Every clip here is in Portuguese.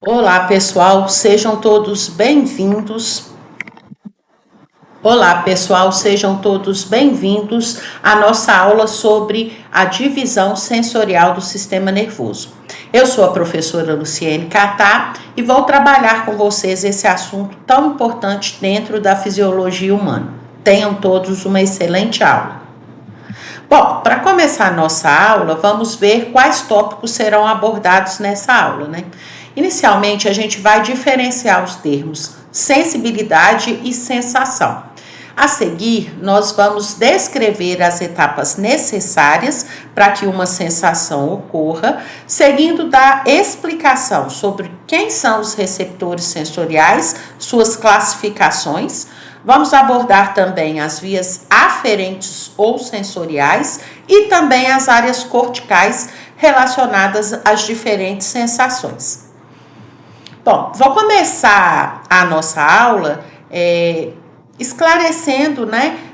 Olá, pessoal, sejam todos bem-vindos. Olá, pessoal, sejam todos bem-vindos à nossa aula sobre a divisão sensorial do sistema nervoso. Eu sou a professora Luciene Catá e vou trabalhar com vocês esse assunto tão importante dentro da fisiologia humana. Tenham todos uma excelente aula. Bom, para começar a nossa aula, vamos ver quais tópicos serão abordados nessa aula, né? Inicialmente, a gente vai diferenciar os termos sensibilidade e sensação. A seguir, nós vamos descrever as etapas necessárias para que uma sensação ocorra, seguindo da explicação sobre quem são os receptores sensoriais, suas classificações. Vamos abordar também as vias aferentes ou sensoriais e também as áreas corticais relacionadas às diferentes sensações. Bom, vou começar a nossa aula esclarecendo,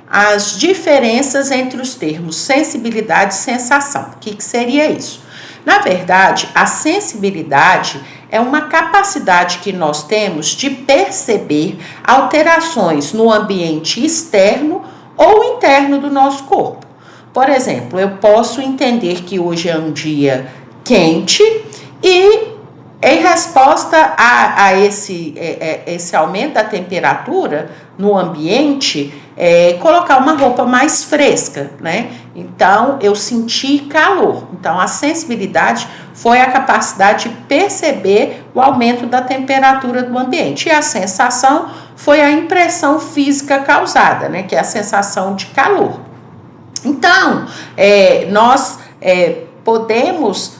as diferenças entre os termos sensibilidade e sensação. O que seria isso? Na verdade, a sensibilidade é uma capacidade que nós temos de perceber alterações no ambiente externo ou interno do nosso corpo. Por exemplo, eu posso entender que hoje é um dia quente e, em resposta a esse aumento da temperatura no ambiente, colocar uma roupa mais fresca, né? Então, eu senti calor. Então, a sensibilidade foi a capacidade de perceber o aumento da temperatura do ambiente. E a sensação foi a impressão física causada, né? Que é a sensação de calor. Então, nós podemos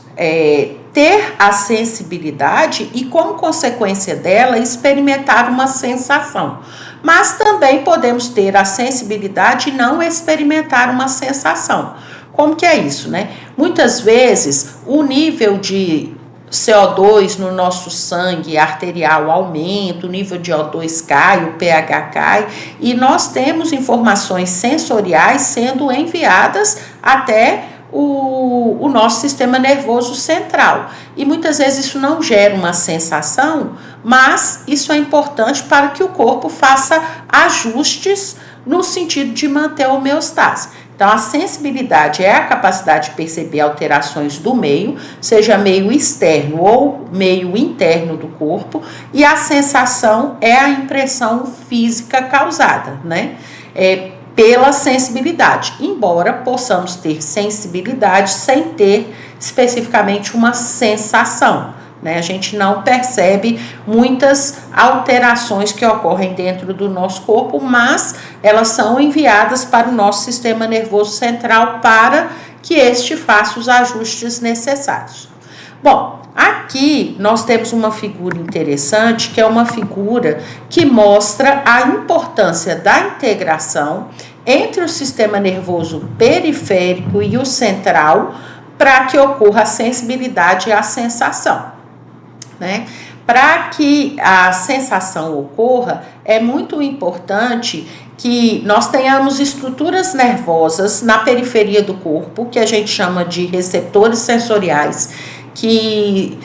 ter a sensibilidade e, como consequência dela, experimentar uma sensação. Mas também podemos ter a sensibilidade e não experimentar uma sensação. Como que é isso, né? Muitas vezes, o nível de CO2 no nosso sangue arterial aumenta, o nível de O2 cai, o pH cai, e nós temos informações sensoriais sendo enviadas até o nosso sistema nervoso central. E muitas vezes isso não gera uma sensação, mas isso é importante para que o corpo faça ajustes no sentido de manter a homeostase. Então, a sensibilidade é a capacidade de perceber alterações do meio, seja meio externo ou meio interno do corpo, e a sensação é a impressão física causada, né? Pela sensibilidade, embora possamos ter sensibilidade sem ter especificamente uma sensação, né? A gente não percebe muitas alterações que ocorrem dentro do nosso corpo, mas elas são enviadas para o nosso sistema nervoso central para que este faça os ajustes necessários. Bom, aqui nós temos uma figura interessante, que é uma figura que mostra a importância da integração entre o sistema nervoso periférico e o central para que ocorra a sensibilidade e a sensação, né? Para que a sensação ocorra, é muito importante que nós tenhamos estruturas nervosas na periferia do corpo, que a gente chama de receptores sensoriais, que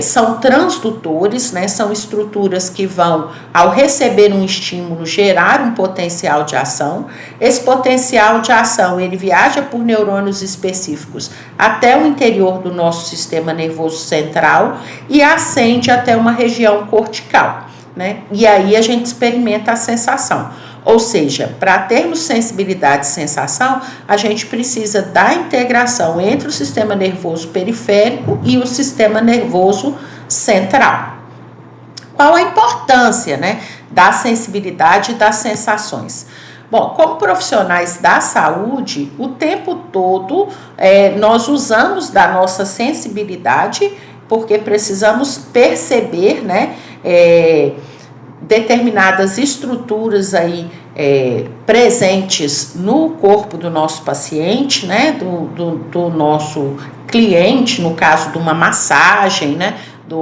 são transdutores, né? São estruturas que vão, ao receber um estímulo, gerar um potencial de ação. Esse potencial de ação, ele viaja por neurônios específicos até o interior do nosso sistema nervoso central e ascende até uma região cortical, né? E aí a gente experimenta a sensação. Ou seja, para termos sensibilidade e sensação, a gente precisa da integração entre o sistema nervoso periférico e o sistema nervoso central. Qual a importância, né, da sensibilidade e das sensações? Bom, como profissionais da saúde, o tempo todo nós usamos da nossa sensibilidade, porque precisamos perceber, né, determinadas estruturas aí presentes no corpo do nosso paciente, né, do nosso cliente, no caso de uma massagem, né, de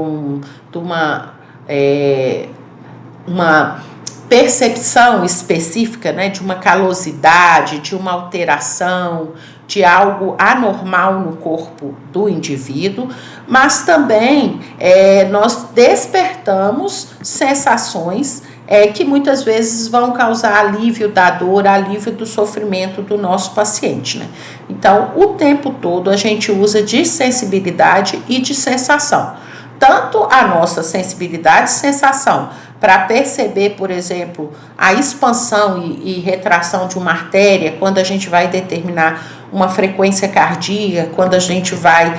uma percepção específica, né, de uma calosidade, de uma alteração, de algo anormal no corpo do indivíduo, mas também nós despertamos sensações que muitas vezes vão causar alívio da dor, alívio do sofrimento do nosso paciente, né? Então, o tempo todo a gente usa de sensibilidade e de sensação. Tanto a nossa sensibilidade e sensação para perceber, por exemplo, a expansão e retração de uma artéria, quando a gente vai determinar uma frequência cardíaca, quando a gente vai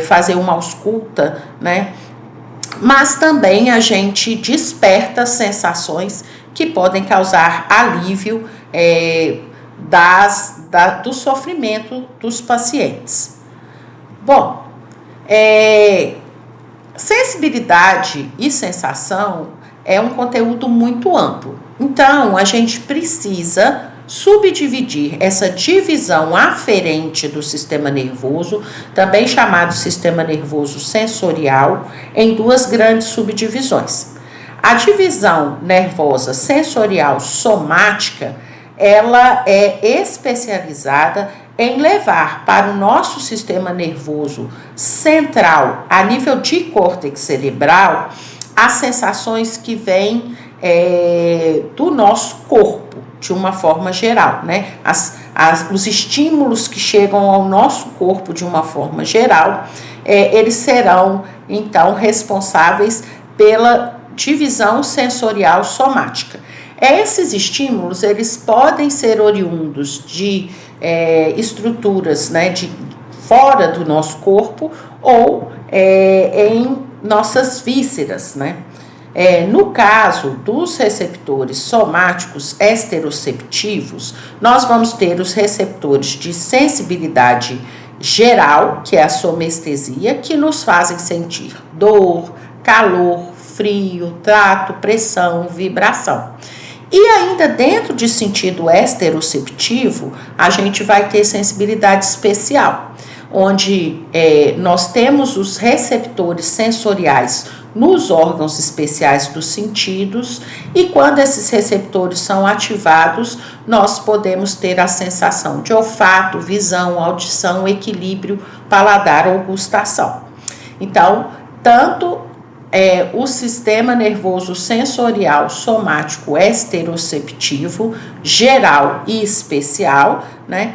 fazer uma ausculta, né? Mas também a gente desperta sensações que podem causar alívio do sofrimento dos pacientes. Bom, sensibilidade e sensação é um conteúdo muito amplo. Então, a gente precisa subdividir essa divisão aferente do sistema nervoso, também chamado sistema nervoso sensorial, em duas grandes subdivisões. A divisão nervosa sensorial somática, ela é especializada em levar para o nosso sistema nervoso central, a nível de córtex cerebral, as sensações que vêm do nosso corpo, de uma forma geral, né? Os estímulos que chegam ao nosso corpo de uma forma geral, eles serão, então, responsáveis pela divisão sensorial somática. Esses estímulos, eles podem ser oriundos de estruturas, né, de fora do nosso corpo ou em nossas vísceras, né? No caso dos receptores somáticos esteroceptivos, nós vamos ter os receptores de sensibilidade geral, que é a somestesia, que nos fazem sentir dor, calor, frio, tato, pressão, vibração. E ainda dentro de sentido esteroceptivo, a gente vai ter sensibilidade especial, onde nós temos os receptores sensoriais nos órgãos especiais dos sentidos, e quando esses receptores são ativados, nós podemos ter a sensação de olfato, visão, audição, equilíbrio, paladar ou gustação. Então, tanto o sistema nervoso sensorial somático esteroceptivo, geral e especial, né,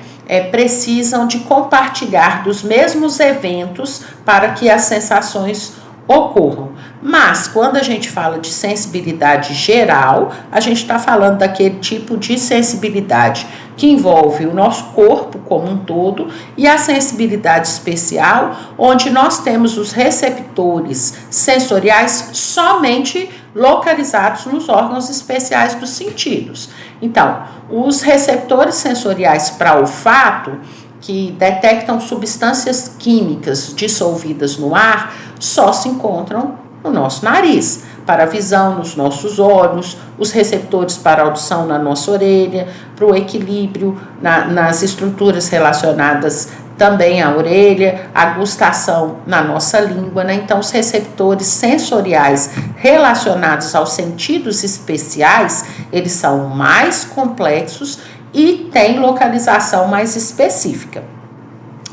precisam de compartilhar dos mesmos eventos para que as sensações ocorram. Mas, quando a gente fala de sensibilidade geral, a gente está falando daquele tipo de sensibilidade que envolve o nosso corpo como um todo, e a sensibilidade especial, onde nós temos os receptores sensoriais somente localizados nos órgãos especiais dos sentidos. Então, os receptores sensoriais para olfato, que detectam substâncias químicas dissolvidas no ar, só se encontram no nosso nariz. Para a visão, nos nossos olhos, os receptores para a audição na nossa orelha, para o equilíbrio nas estruturas relacionadas também à orelha, a gustação na nossa língua, né? Então, os receptores sensoriais relacionados aos sentidos especiais, eles são mais complexos e têm localização mais específica.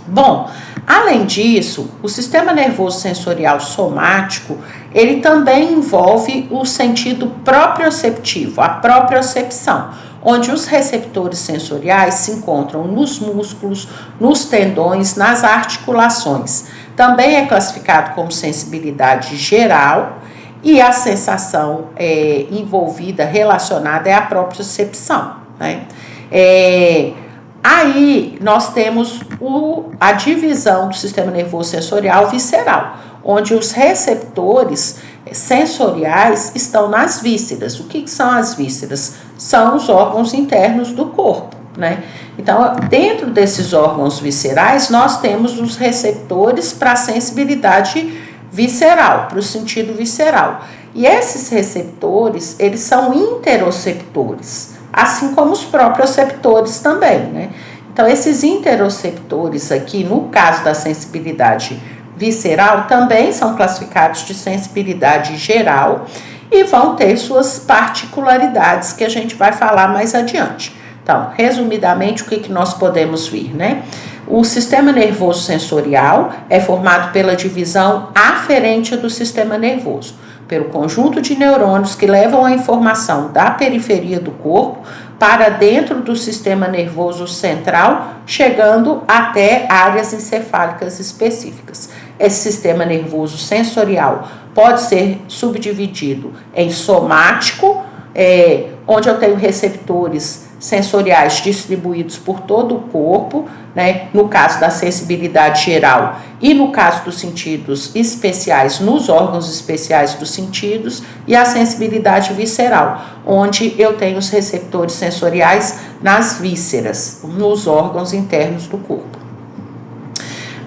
Bom, além disso, o sistema nervoso sensorial somático, ele também envolve o sentido proprioceptivo, a propriocepção, onde os receptores sensoriais se encontram nos músculos, nos tendões, nas articulações. Também é classificado como sensibilidade geral, e a sensação envolvida, relacionada, é a propriocepção, né? Aí nós temos a divisão do sistema nervoso sensorial visceral, onde os receptores sensoriais estão nas vísceras. O que são as vísceras? São os órgãos internos do corpo, né? Então, dentro desses órgãos viscerais, nós temos os receptores para a sensibilidade visceral, para o sentido visceral. E esses receptores, eles são interoceptores, assim como os proprioceptores também, né? Então, esses interoceptores aqui, no caso da sensibilidade visceral, também são classificados de sensibilidade geral e vão ter suas particularidades que a gente vai falar mais adiante. Então, resumidamente, o que nós podemos ver, né? O sistema nervoso sensorial é formado pela divisão aferente do sistema nervoso, pelo conjunto de neurônios que levam a informação da periferia do corpo para dentro do sistema nervoso central, chegando até áreas encefálicas específicas. Esse sistema nervoso sensorial pode ser subdividido em somático, onde eu tenho receptores sensoriais distribuídos por todo o corpo, né? No caso da sensibilidade geral e no caso dos sentidos especiais, nos órgãos especiais dos sentidos, e a sensibilidade visceral, onde eu tenho os receptores sensoriais nas vísceras, nos órgãos internos do corpo.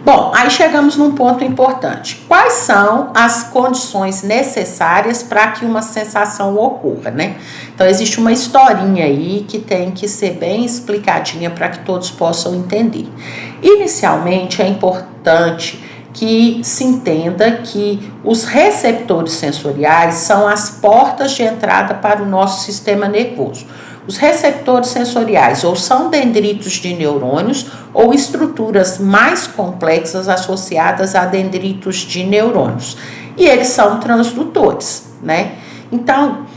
Bom, aí chegamos num ponto importante. Quais são as condições necessárias para que uma sensação ocorra, né? Então, existe uma historinha aí que tem que ser bem explicadinha para que todos possam entender. Inicialmente, é importante que se entenda que os receptores sensoriais são as portas de entrada para o nosso sistema nervoso. Os receptores sensoriais ou são dendritos de neurônios ou estruturas mais complexas associadas a dendritos de neurônios. E eles são transdutores, né? Então,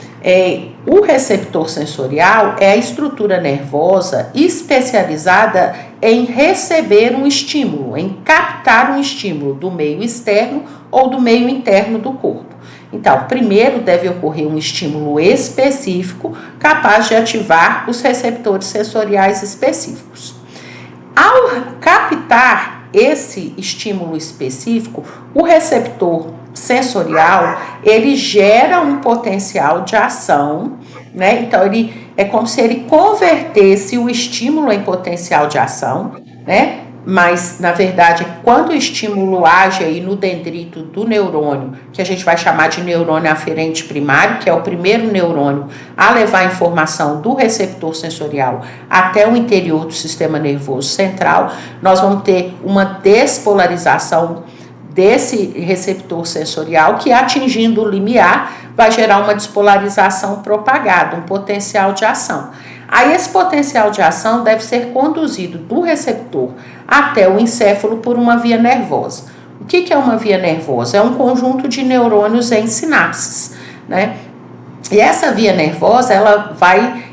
o receptor sensorial é a estrutura nervosa especializada em receber um estímulo, em captar um estímulo do meio externo ou do meio interno do corpo. Então, primeiro deve ocorrer um estímulo específico capaz de ativar os receptores sensoriais específicos. Ao captar esse estímulo específico, o receptor sensorial, ele gera um potencial de ação, né? Então, ele é como se ele convertesse o estímulo em potencial de ação, né? Mas, na verdade, quando o estímulo age aí no dendrito do neurônio, que a gente vai chamar de neurônio aferente primário, que é o primeiro neurônio a levar a informação do receptor sensorial até o interior do sistema nervoso central, nós vamos ter uma despolarização desse receptor sensorial que, atingindo o limiar, vai gerar uma despolarização propagada, um potencial de ação. Aí esse potencial de ação deve ser conduzido do receptor até o encéfalo por uma via nervosa. O que é uma via nervosa? É um conjunto de neurônios em sinapses, né? E essa via nervosa, ela vai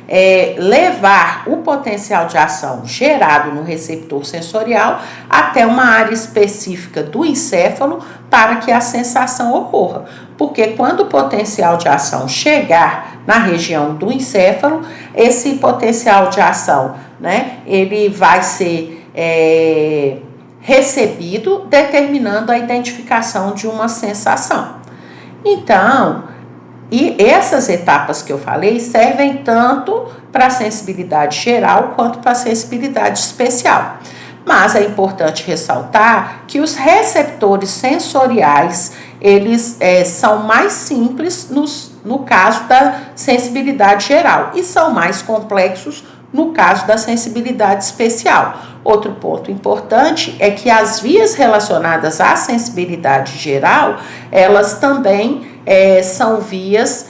levar o potencial de ação gerado no receptor sensorial até uma área específica do encéfalo para que a sensação ocorra. Porque quando o potencial de ação chegar na região do encéfalo, esse potencial de ação, né, ele vai ser recebido, determinando a identificação de uma sensação. Então, e essas etapas que eu falei servem tanto para a sensibilidade geral quanto para a sensibilidade especial. Mas é importante ressaltar que os receptores sensoriais, eles são mais simples no caso da sensibilidade geral e são mais complexos no caso da sensibilidade especial. Outro ponto importante é que as vias relacionadas à sensibilidade geral, elas também são vias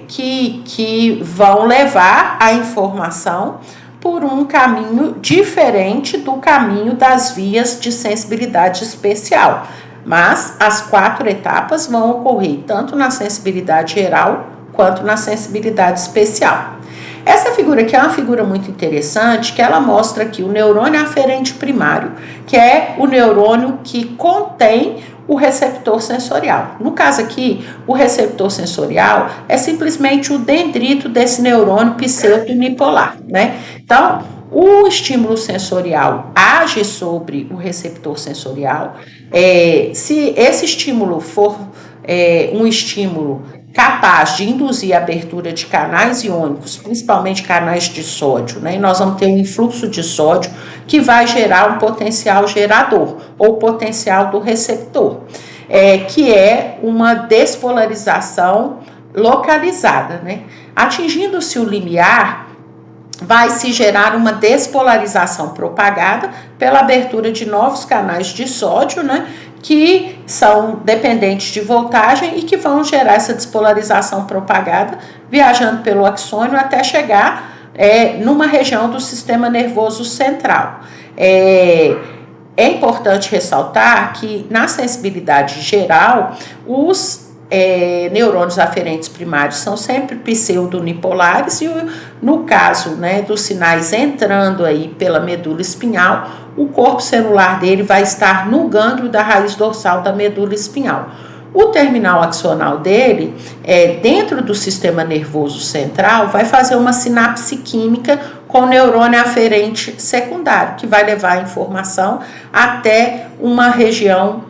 que vão levar a informação por um caminho diferente do caminho das vias de sensibilidade especial. Mas as 4 etapas vão ocorrer tanto na sensibilidade geral quanto na sensibilidade especial. Essa figura aqui é uma figura muito interessante, que ela mostra aqui o neurônio aferente primário, que é o neurônio que contém o receptor sensorial. No caso aqui, o receptor sensorial é simplesmente o dendrito desse neurônio pseudo-unipolar, né? Então, o estímulo sensorial age sobre o receptor sensorial. Se esse estímulo for um estímulo capaz de induzir a abertura de canais iônicos, principalmente canais de sódio, né? E nós vamos ter um influxo de sódio que vai gerar um potencial gerador, ou potencial do receptor, que é uma despolarização localizada, né? Atingindo-se o limiar, vai se gerar uma despolarização propagada pela abertura de novos canais de sódio, né? Que são dependentes de voltagem e que vão gerar essa despolarização propagada, viajando pelo axônio até chegar numa região do sistema nervoso central. É importante ressaltar que na sensibilidade geral, os neurônios aferentes primários são sempre pseudonipolares e no caso, né, dos sinais entrando aí pela medula espinhal, o corpo celular dele vai estar no gânglio da raiz dorsal da medula espinhal. O terminal axonal dele, dentro do sistema nervoso central, vai fazer uma sinapse química com o neurônio aferente secundário, que vai levar a informação até uma região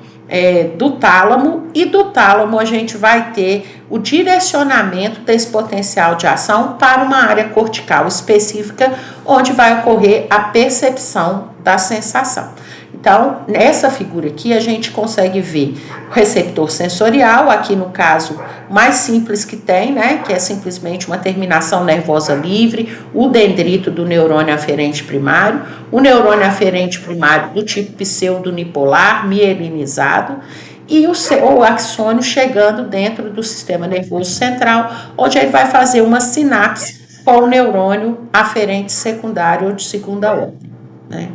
do tálamo, e do tálamo a gente vai ter o direcionamento desse potencial de ação para uma área cortical específica, onde vai ocorrer a percepção da sensação. Então, nessa figura aqui, a gente consegue ver o receptor sensorial, aqui no caso mais simples que tem, né, que é simplesmente uma terminação nervosa livre, o dendrito do neurônio aferente primário, o neurônio aferente primário do tipo pseudonipolar, mielinizado, e o axônio chegando dentro do sistema nervoso central, onde ele vai fazer uma sinapse com o neurônio aferente secundário ou de segunda ordem, né?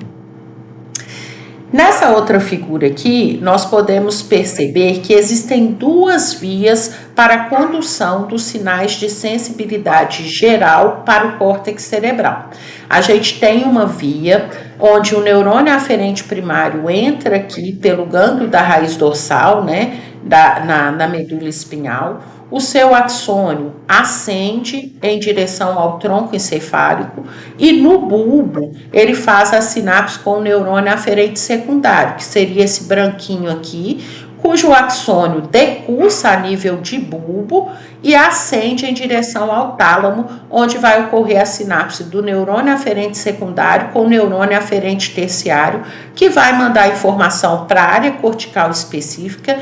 Nessa outra figura aqui, nós podemos perceber que existem duas vias para a condução dos sinais de sensibilidade geral para o córtex cerebral. A gente tem uma via onde o neurônio aferente primário entra aqui pelo gânglio da raiz dorsal, né, na medula espinhal. O seu axônio ascende em direção ao tronco encefálico e no bulbo ele faz a sinapse com o neurônio aferente secundário, que seria esse branquinho aqui, cujo axônio decursa a nível de bulbo e ascende em direção ao tálamo, onde vai ocorrer a sinapse do neurônio aferente secundário com o neurônio aferente terciário, que vai mandar informação para a área cortical específica,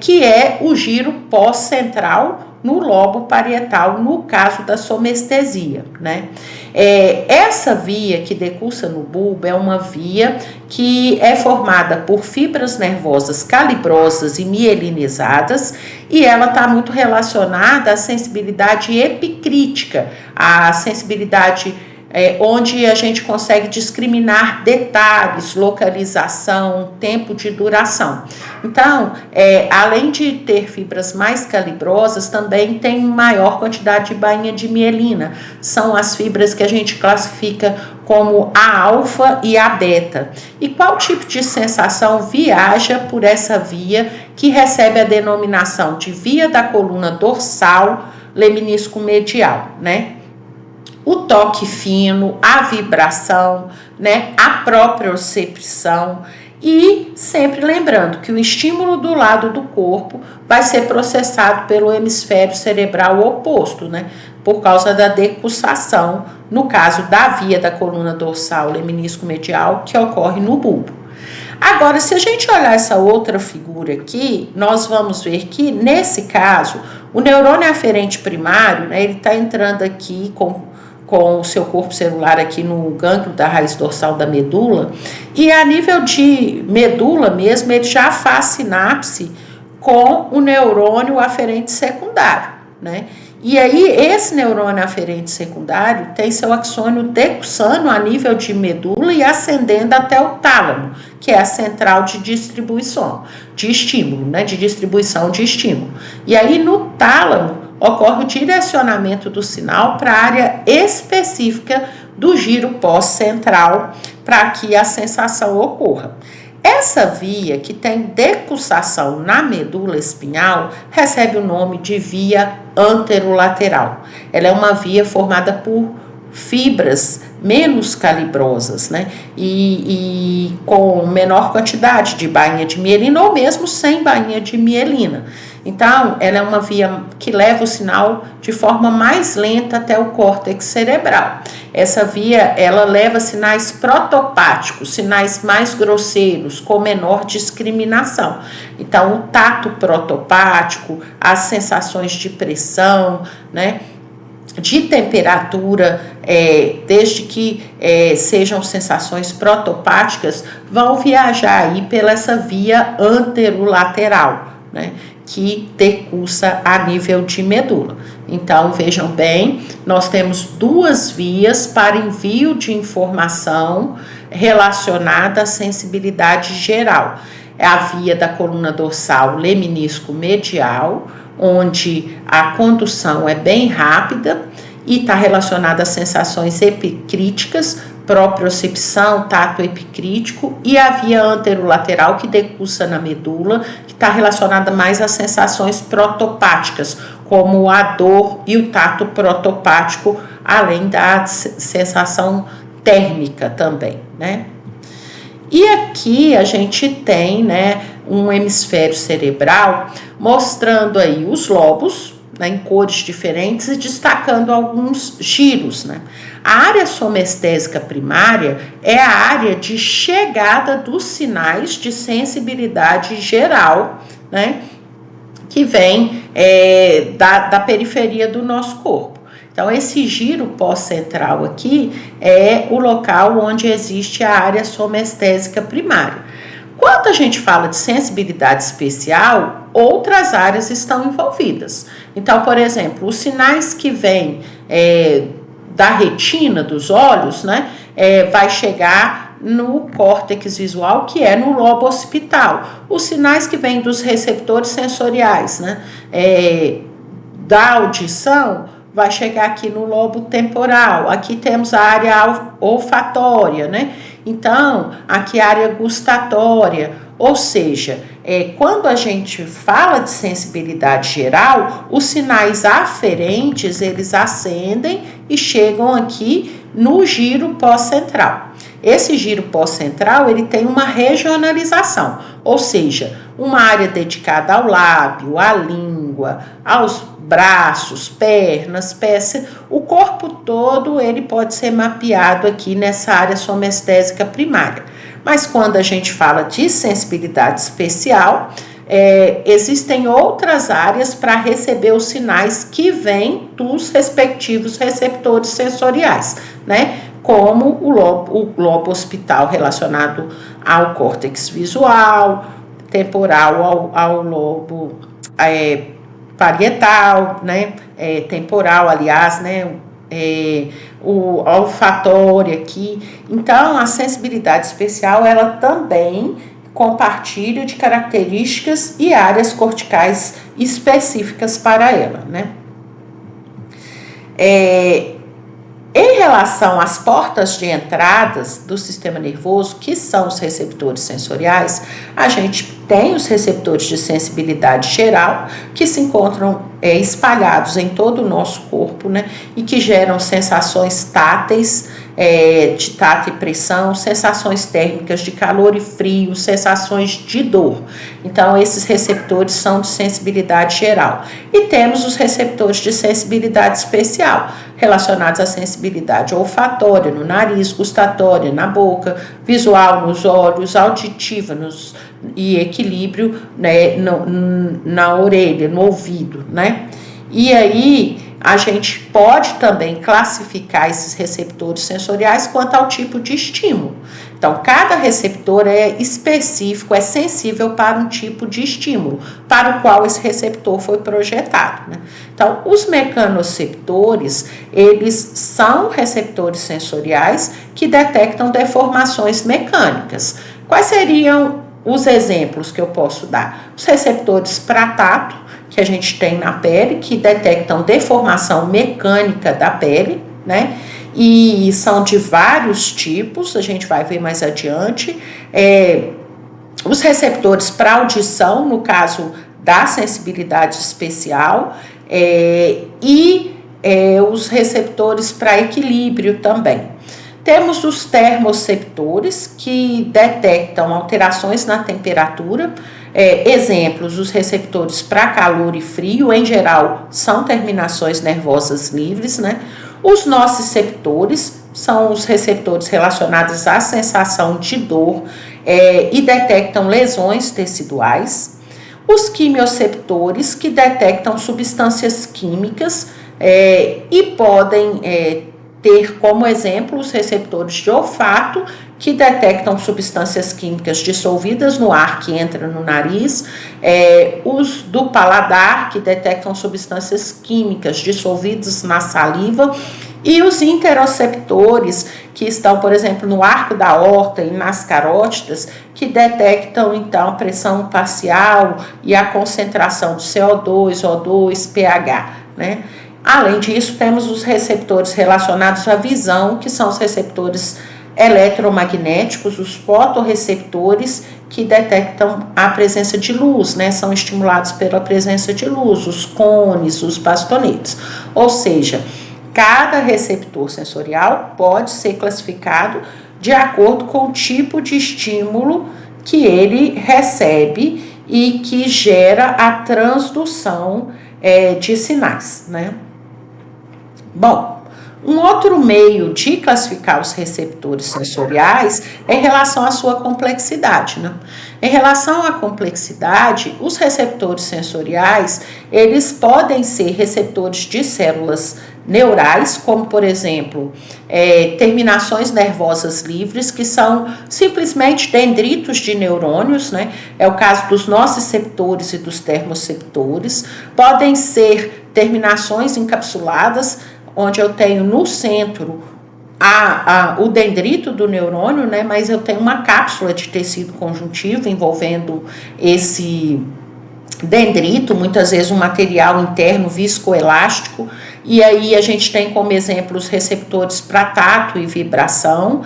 que é o giro pós-central no lobo parietal, no caso da somestesia, né? Essa via que decursa no bulbo é uma via que é formada por fibras nervosas calibrosas e mielinizadas, e ela está muito relacionada à sensibilidade epicrítica, à sensibilidade onde a gente consegue discriminar detalhes, localização, tempo de duração. Então, além de ter fibras mais calibrosas, também tem maior quantidade de bainha de mielina. São as fibras que a gente classifica como a alfa e a beta. E qual tipo de sensação viaja por essa via que recebe a denominação de via da coluna dorsal leminisco medial, né? O toque fino, a vibração, né, a propriocepção, e sempre lembrando que o estímulo do lado do corpo vai ser processado pelo hemisfério cerebral oposto, né, por causa da decussação, no caso da via da coluna dorsal leminisco medial, que ocorre no bulbo. Agora, se a gente olhar essa outra figura aqui, nós vamos ver que, nesse caso, o neurônio aferente primário, né, ele está entrando aqui com o seu corpo celular aqui no gânglio da raiz dorsal da medula, e a nível de medula mesmo, ele já faz sinapse com o neurônio aferente secundário, né? E aí, esse neurônio aferente secundário tem seu axônio decussando a nível de medula e ascendendo até o tálamo, que é a central de distribuição, de estímulo, né? De distribuição de estímulo. E aí, no tálamo, ocorre o direcionamento do sinal para a área específica do giro pós-central para que a sensação ocorra. Essa via que tem decussação na medula espinhal recebe o nome de via anterolateral. Ela é uma via formada por fibras menos calibrosas, né? E com menor quantidade de bainha de mielina ou mesmo sem bainha de mielina. Então, ela é uma via que leva o sinal de forma mais lenta até o córtex cerebral. Essa via, ela leva sinais protopáticos, sinais mais grosseiros, com menor discriminação. Então, o tato protopático, as sensações de pressão, né, de temperatura, desde que sejam sensações protopáticas, vão viajar aí pela essa via anterolateral, né? que decursa a nível de medula. Então, vejam bem, nós temos duas vias para envio de informação relacionada à sensibilidade geral. É a via da coluna dorsal leminisco medial, onde a condução é bem rápida e está relacionada a sensações epicríticas, propriocepção, tato epicrítico, e a via anterolateral que decursa na medula, que está relacionada mais às sensações protopáticas, como a dor e o tato protopático, além da sensação térmica também, né? E aqui a gente tem, né, um hemisfério cerebral mostrando aí os lobos, né, em cores diferentes e destacando alguns giros, né? A área somestésica primária é a área de chegada dos sinais de sensibilidade geral, né, que vem da periferia do nosso corpo. Então, esse giro pós-central aqui é o local onde existe a área somestésica primária. Quando a gente fala de sensibilidade especial, outras áreas estão envolvidas. Então, por exemplo, os sinais que vêm da retina dos olhos, né, vai chegar no córtex visual, que é no lobo occipital. Os sinais que vêm dos receptores sensoriais, né, da audição, vai chegar aqui no lobo temporal. Aqui temos a área olfatória, né? Então, aqui a área gustatória. Ou seja, quando a gente fala de sensibilidade geral, os sinais aferentes, eles ascendem e chegam aqui no giro pós-central. Esse giro pós-central, ele tem uma regionalização, ou seja, uma área dedicada ao lábio, à língua, aos braços, pernas, pés, o corpo todo ele pode ser mapeado aqui nessa área somestésica primária. Mas quando a gente fala de sensibilidade especial, existem outras áreas para receber os sinais que vêm dos respectivos receptores sensoriais, né? Como o lobo occipital relacionado ao córtex visual, temporal ao lobo parietal, né? Temporal, aliás, né? O olfatório aqui. Então, a sensibilidade especial, ela também compartilha de características e áreas corticais específicas para ela, né? Em relação às portas de entradas do sistema nervoso, que são os receptores sensoriais, a gente tem os receptores de sensibilidade geral, que se encontram espalhados em todo o nosso corpo, né? E que geram sensações táteis, de tato e pressão, sensações térmicas de calor e frio, sensações de dor. Então, esses receptores são de sensibilidade geral. E temos os receptores de sensibilidade especial, relacionados à sensibilidade olfatória no nariz, gustatória na boca, visual nos olhos, auditiva e equilíbrio, né, na orelha, no ouvido, né? E aí a gente pode também classificar esses receptores sensoriais quanto ao tipo de estímulo. Então, cada receptor é específico, é sensível para um tipo de estímulo, para o qual esse receptor foi projetado, né? Então, os mecanoceptores, eles são receptores sensoriais que detectam deformações mecânicas. Quais seriam os exemplos que eu posso dar? Os receptores para tato, que a gente tem na pele, que detectam deformação mecânica da pele, né? E são de vários tipos, a gente vai ver mais adiante. Os receptores para audição, no caso da sensibilidade especial, os receptores para equilíbrio também. Temos os termoceptores, que detectam alterações na temperatura. Exemplos, os receptores para calor e frio, em geral, são terminações nervosas livres, né? Os nociceptores são os receptores relacionados à sensação de dor e detectam lesões teciduais. Os quimioceptores, que detectam substâncias químicas e podem ter como exemplo os receptores de olfato, que detectam substâncias químicas dissolvidas no ar que entra no nariz, os do paladar, que detectam substâncias químicas dissolvidas na saliva, e os interoceptores, que estão, por exemplo, no arco da aorta e nas carótidas, que detectam, então, a pressão parcial e a concentração de CO2, O2, pH, né? Além disso, temos os receptores relacionados à visão, que são os receptores eletromagnéticos, os fotorreceptores, que detectam a presença de luz, né? São estimulados pela presença de luz, os cones, os bastonetes. Ou seja, cada receptor sensorial pode ser classificado de acordo com o tipo de estímulo que ele recebe e que gera a transdução de sinais, né? Bom, um outro meio de classificar os receptores sensoriais é em relação à sua complexidade, né? Em relação à complexidade, os receptores sensoriais, eles podem ser receptores de células neurais, como por exemplo, terminações nervosas livres, que são simplesmente dendritos de neurônios, né? É o caso dos nociceptores e dos termoceptores. Podem ser terminações encapsuladas, onde eu tenho no centro o dendrito do neurônio, né? Mas eu tenho uma cápsula de tecido conjuntivo envolvendo esse dendrito, muitas vezes um material interno viscoelástico, e aí a gente tem como exemplo os receptores para tato e vibração,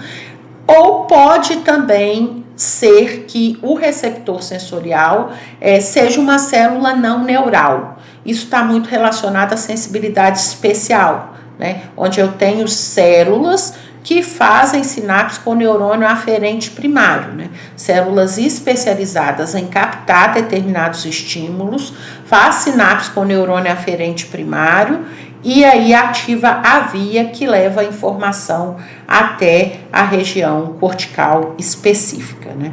ou pode também ser que o receptor sensorial seja uma célula não neural. Isso está muito relacionado à sensibilidade especial, né? Onde eu tenho células que fazem sinapse com o neurônio aferente primário, né? Células especializadas em captar determinados estímulos, faz sinapse com o neurônio aferente primário e aí ativa a via que leva a informação até a região cortical específica, né?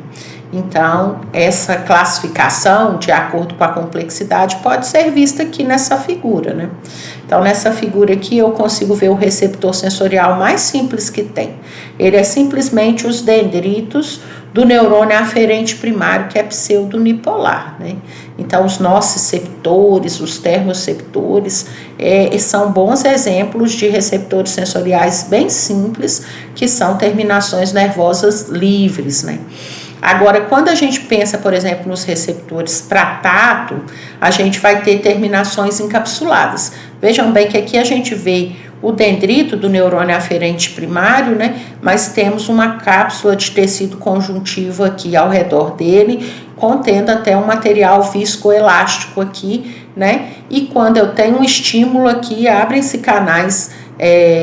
Então, essa classificação, de acordo com a complexidade, pode ser vista aqui nessa figura, né? Então, nessa figura aqui, eu consigo ver o receptor sensorial mais simples que tem. Ele é simplesmente os dendritos do neurônio aferente primário, que é pseudonipolar, né? Então, os nociceptores, os termoceptores, são bons exemplos de receptores sensoriais bem simples, que são terminações nervosas livres, né? Agora, quando a gente pensa, por exemplo, nos receptores para tato, a gente vai ter terminações encapsuladas. Vejam bem que aqui a gente vê o dendrito do neurônio aferente primário, né? Mas temos uma cápsula de tecido conjuntivo aqui ao redor dele, contendo até um material viscoelástico aqui, né? E quando eu tenho um estímulo aqui, abrem-se canais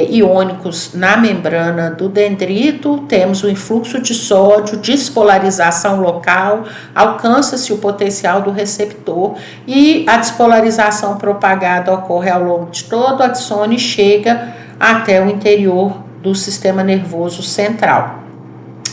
iônicos na membrana do dendrito, temos o influxo de sódio, despolarização local, alcança-se o potencial do receptor e a despolarização propagada ocorre ao longo de todo o axônio e chega até o interior do sistema nervoso central.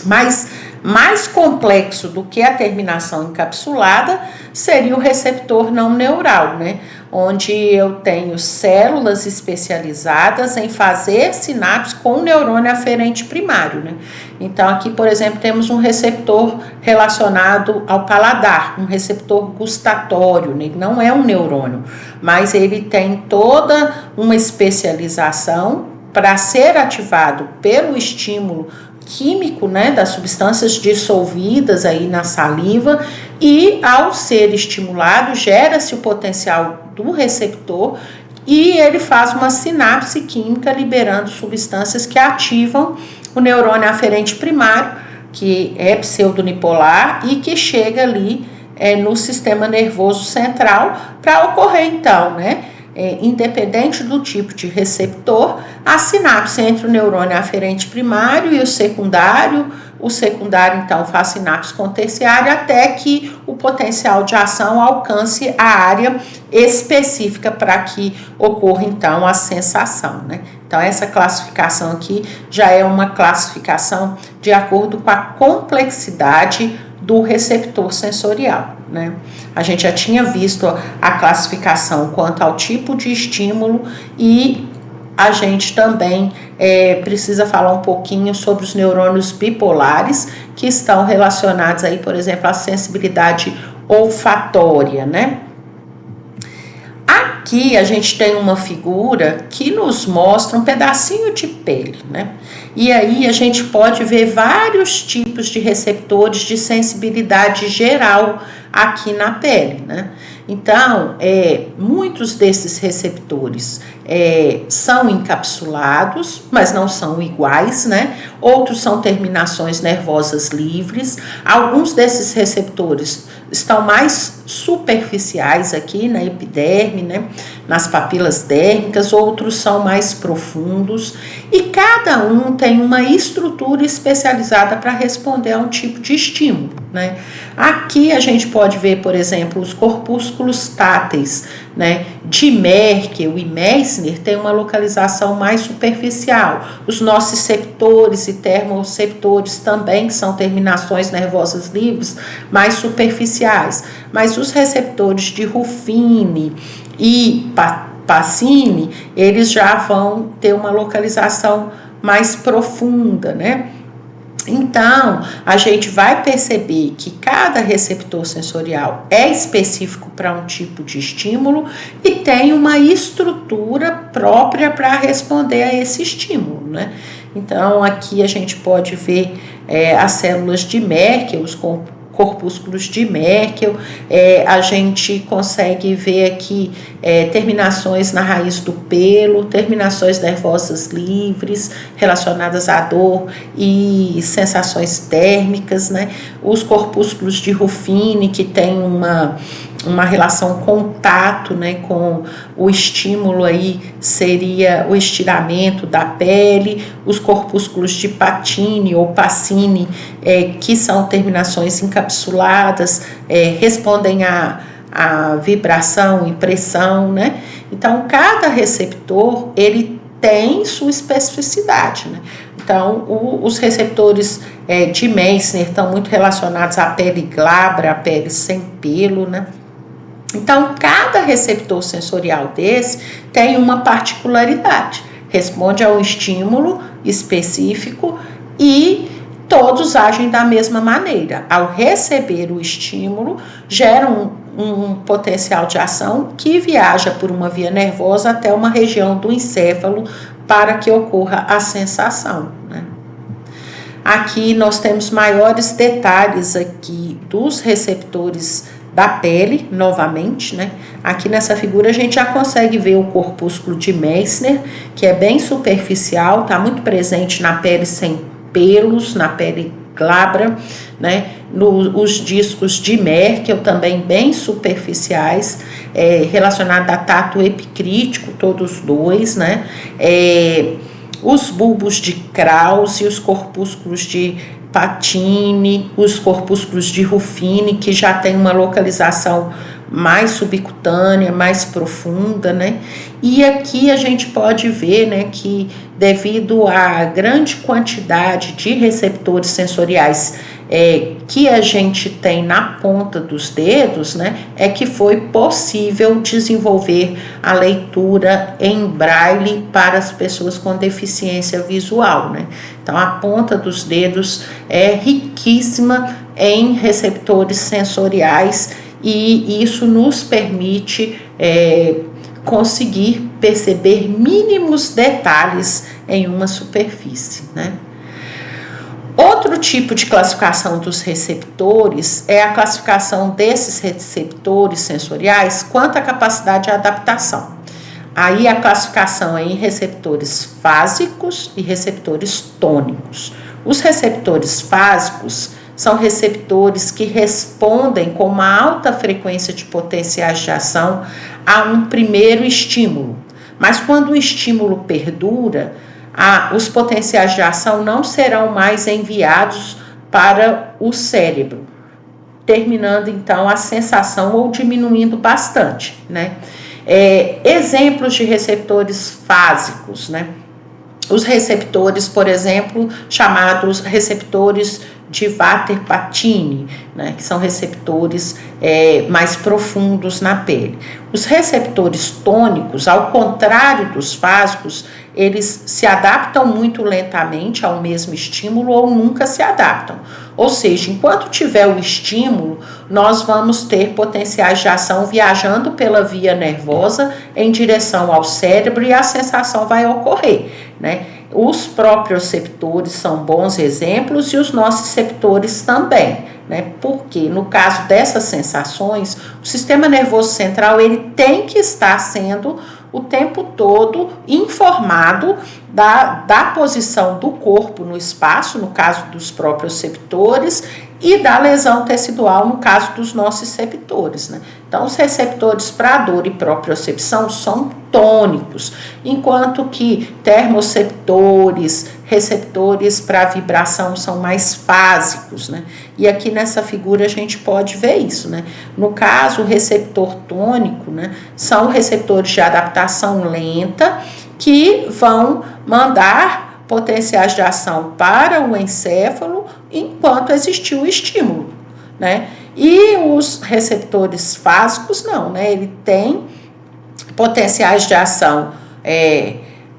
Mas mais complexo do que a terminação encapsulada seria o receptor não neural, né? Onde eu tenho células especializadas em fazer sinapse com o neurônio aferente primário, né? Então, aqui, por exemplo, temos um receptor relacionado ao paladar, um receptor gustatório, né? Não é um neurônio, mas ele tem toda uma especialização para ser ativado pelo estímulo químico, né, das substâncias dissolvidas aí na saliva, e ao ser estimulado gera-se o potencial do receptor e ele faz uma sinapse química liberando substâncias que ativam o neurônio aferente primário, que é pseudonipolar e que chega ali no sistema nervoso central para ocorrer então, né, independente do tipo de receptor, a sinapse entre o neurônio aferente primário e o secundário então faz sinapse com o terciário até que o potencial de ação alcance a área específica para que ocorra então a sensação, né? Então essa classificação aqui já é uma classificação de acordo com a complexidade do receptor sensorial, né? A gente já tinha visto a classificação quanto ao tipo de estímulo e a gente também precisa falar um pouquinho sobre os neurônios bipolares, que estão relacionados aí, por exemplo, à sensibilidade olfatória, né? Aqui a gente tem uma figura que nos mostra um pedacinho de pele, né? E aí a gente pode ver vários tipos de receptores de sensibilidade geral aqui na pele, né? Então, muitos desses receptores são encapsulados, mas não são iguais, né? Outros são terminações nervosas livres. Alguns desses receptores estão mais superficiais aqui na epiderme, né? Nas papilas dérmicas, outros são mais profundos, e cada um tem uma estrutura especializada para responder a um tipo de estímulo, né? Aqui a gente pode ver, por exemplo, os corpúsculos táteis, né, de Merkel e Meissner tem uma localização mais superficial. Os nociceptores e termoceptores também são terminações nervosas livres mais superficiais, mas os receptores de Ruffini e Pacini, eles já vão ter uma localização mais profunda, né? Então, a gente vai perceber que cada receptor sensorial é específico para um tipo de estímulo e tem uma estrutura própria para responder a esse estímulo, né? Então, aqui a gente pode ver as células de Merkel, os corpúsculos de Merkel, a gente consegue ver aqui terminações na raiz do pelo, terminações nervosas livres relacionadas à dor e sensações térmicas, né? Os corpúsculos de Ruffini, que tem uma relação contato, né, com o estímulo aí seria o estiramento da pele, os corpúsculos de Pacini ou Pacini, que são terminações encapsuladas, respondem a vibração e pressão, né? Então, cada receptor, ele tem sua especificidade, né? Então, os receptores de Meissner estão muito relacionados à pele glabra, à pele sem pelo, né? Então, cada receptor sensorial desse tem uma particularidade, responde a um estímulo específico e todos agem da mesma maneira. Ao receber o estímulo, gera um potencial de ação que viaja por uma via nervosa até uma região do encéfalo para que ocorra a sensação, né? Aqui nós temos maiores detalhes aqui dos receptores da pele, novamente, né? Aqui nessa figura a gente já consegue ver o corpúsculo de Meissner, que é bem superficial, está muito presente na pele sem pelos, na pele glabra, né? Os discos de Merkel também bem superficiais, relacionado a tato epicrítico, todos dois, né? Os bulbos de Krause e os corpúsculos de Pacini, os corpúsculos de Ruffini, que já tem uma localização mais subcutânea, mais profunda, né? E aqui a gente pode ver, né, que devido à grande quantidade de receptores sensoriais que a gente tem na ponta dos dedos, né, é que foi possível desenvolver a leitura em braille para as pessoas com deficiência visual, né? Então, a ponta dos dedos é riquíssima em receptores sensoriais e isso nos permite conseguir perceber mínimos detalhes em uma superfície, né? Outro tipo de classificação dos receptores é a classificação desses receptores sensoriais quanto à capacidade de adaptação. Aí a classificação é em receptores fásicos e receptores tônicos. Os receptores fásicos são receptores que respondem com uma alta frequência de potenciais de ação a um primeiro estímulo, mas quando o estímulo perdura, os potenciais de ação não serão mais enviados para o cérebro, terminando então a sensação ou diminuindo bastante, né? Exemplos de receptores fásicos, né? Os receptores, por exemplo, chamados receptores de Vater-Pacini, né, que são receptores mais profundos na pele. Os receptores tônicos, ao contrário dos fásicos, eles se adaptam muito lentamente ao mesmo estímulo ou nunca se adaptam. Ou seja, enquanto tiver o estímulo, nós vamos ter potenciais de ação viajando pela via nervosa em direção ao cérebro e a sensação vai ocorrer, né? Os proprioceptores são bons exemplos e os nociceptores também, né? Porque no caso dessas sensações, o sistema nervoso central ele tem que estar sendo o tempo todo informado da posição do corpo no espaço, no caso dos proprioceptores, e da lesão tecidual, no caso dos nociceptores, né? Então, os receptores para dor e propriocepção são tônicos, enquanto que termoceptores, receptores para vibração são mais fásicos, né? E aqui nessa figura a gente pode ver isso, né? No caso, o receptor tônico, né, são receptores de adaptação lenta que vão mandar potenciais de ação para o encéfalo enquanto existir o estímulo, né? E os receptores fásicos não, né? Ele tem potenciais de ação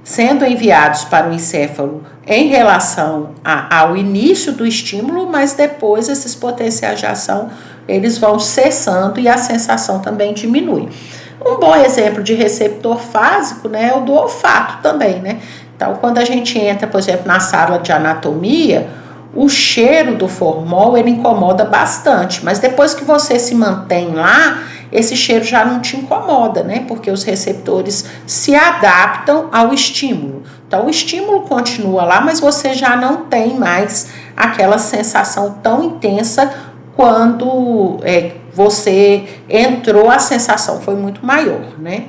sendo enviados para o encéfalo em relação ao início do estímulo, mas depois esses potenciais de ação eles vão cessando e a sensação também diminui. Um bom exemplo de receptor fásico, né, é o do olfato também, né? Então, quando a gente entra, por exemplo, na sala de anatomia, o cheiro do formol, ele incomoda bastante, mas depois que você se mantém lá, esse cheiro já não te incomoda, né? Porque os receptores se adaptam ao estímulo. Então, o estímulo continua lá, mas você já não tem mais aquela sensação tão intensa quando você entrou, a sensação foi muito maior, né?